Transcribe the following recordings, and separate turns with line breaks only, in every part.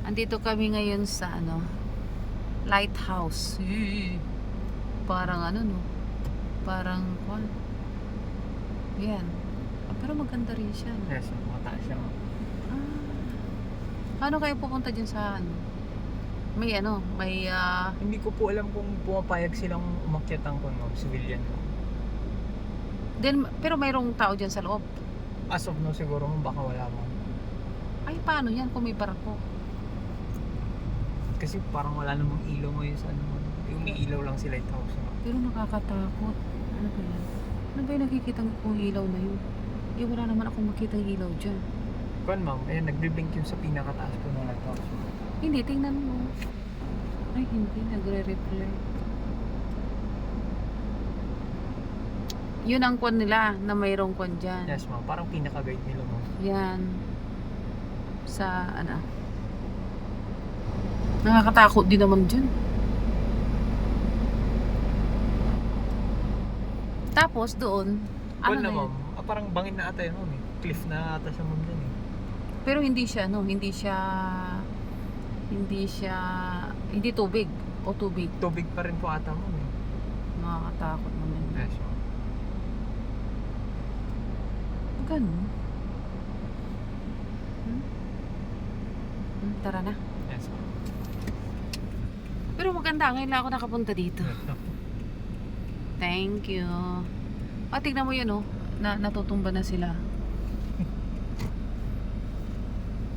Andito kami ngayon sa lighthouse. Parang no? Parang kwan. Yan. Pero maganda rin siya.
Yes, mataas siya.
Ah. Paano kayo pupunta dyan sa May may
Hindi ko po alam kung pumapayag silang umakyat ang civilian.
pero mayroong tao dyan sa loob.
As of now siguro baka wala mo.
Ay, paano yan kung may barko?
Kasi parang wala namang ilaw ngayon sa yung may ilaw lang sila ito.
Pero nakakatakot. Ano ba yan? Ano ba yung nakikita kong ilaw na yun? Wala naman akong makita yung ilaw dyan.
Kuan ma'am, ayan nagbe-blink yung sa pinakataas po ng lighthouse.
Hindi, tingnan mo. Ay, hindi. Nagre-reflect. Yun ang kwan nila na mayroong kwan dyan.
Yes ma'am, parang pinaka-guide nila ma'am.
Yan. Sa nakakatakot din naman dyan. Tapos doon,
Kuan na
na
ma'am, parang bangin na ata yun ma'am eh. Cliff na ata siya ma'am dyan eh.
Pero hindi siya hindi tubig o tubig.
Tubig pa rin po ata ma'am eh.
Nakakatakot naman.
Yes ma'am.
Ganun. Tara na.
Yes ma'am.
Pero maganda, ngayon lang ako nakapunta dito. Thank you. Tignan mo yun natutumba na sila.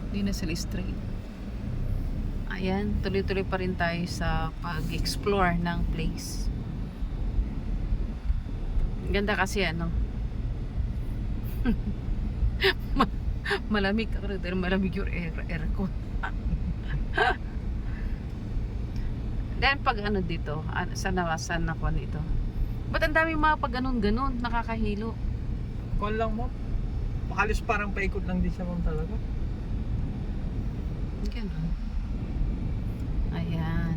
Hindi na sila straight. Ayan, tuloy-tuloy pa rin tayo sa pag-explore ng place. Ganda kasi malamig ako dahil malamig yung aircon. Then pag dito, saan ako nito? Ba't ang dami mga pag ganun, nakakahilo.
Kuan lang ma'am. Halos parang paikot lang din siya ma'am talaga.
Ganun. Ayan.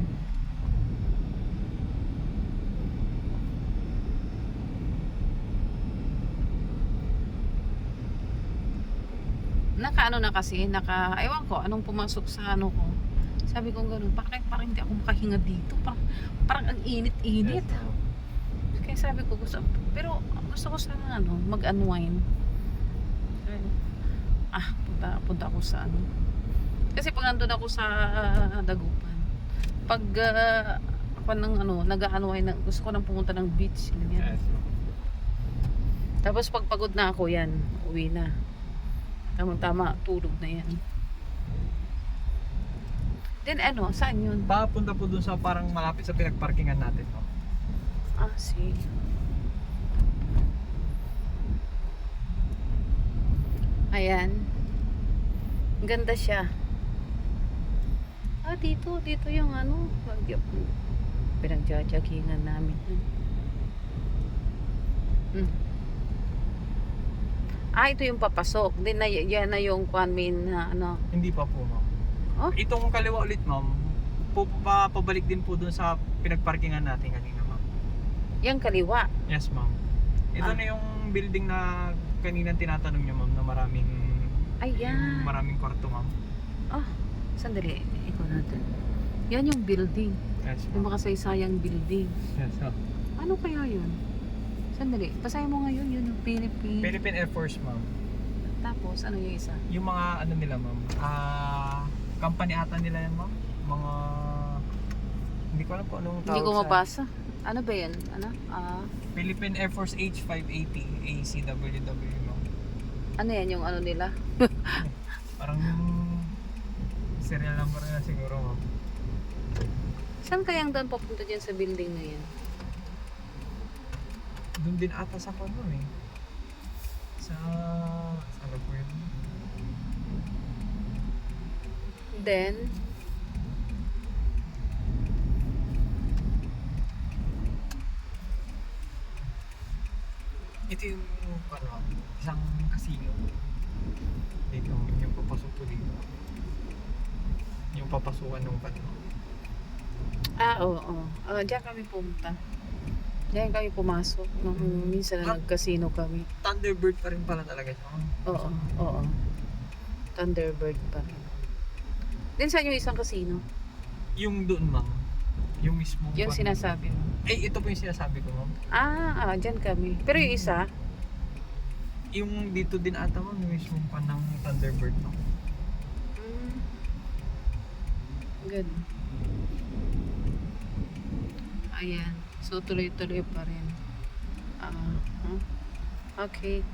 Na kasi, ewan ko, anong pumasok sa ko. Sabi ko gano'n, parang hindi ako makahinga dito. Parang ang init-init.
Yes, ma'am.
Kaya sabi ko, pero gusto ko sana mag-unwind. Punta ako sa Kasi pag andun ako sa Dagupan, pag ako nag-unwind, gusto ko nang pumunta ng beach. Ganyan.
Yes, ma'am.
Tapos pag pagod na ako yan, uwi na. Tama, tulog na yan. Then saan yun?
Papunta po dun sa parang malapit sa pinagparkingan natin ma'am.
See. Ayan. Ganda siya. Dito yung pinagjajagingan namin. Ito yung papasok. Then yan na yung kwanmin na
Hindi pa po ma'am.
Oh?
Itong kaliwa ulit ma'am, pabalik din po dun sa pinagparkingan natin kanina ma'am.
Yung kaliwa.
Yes ma'am. Ito na yung building na kanina tinatanong niyo ma'am na maraming
Ayan.
maraming kwarto ma'am.
Sandali. Ikaw natin. Yan yung building.
Yes
Yung
ma'am.
makasaysayang building.
Yes ma'am.
Ano kaya yun? Sandali. Basahin mo ngayon yun yung
Philippine Air Force ma'am.
Tapos ano yung isa?
Yung mga nila ma'am. Company ata nila yan ma'am. Mga hindi ko alam kung anong tawag.
Hindi ko mabasa. Ano ba yan?
Philippine Air Force H580 ACWW ma'am.
Ano yan yung nila?
Parang serial number na siguro ma'am.
Saan kayang doon papunta dyan sa building na yan?
Doon din ata sa ano eh. Ano po yun?
Then,
ito yung isang casino. Dito yung papasok po dito. Yung papasukan ng
oo. Diyan kami pumunta. Diyan kami pumasok. Nung minsan na nag-casino kami.
Thunderbird pa rin pala talaga siya.
Oo. Thunderbird pa rin. Din saan yung isang casino?
Yung doon, ma'am. Yung mismo.
Yung sinasabi mo.
Ito po yung sinasabi ko, ma'am.
Dyan kami. Pero yung isa,
Yung dito din ata, ma'am, yung mismo pa ng Thunderbird, no?
good. Ayan. So, tuloy-tuloy pa rin. Okay.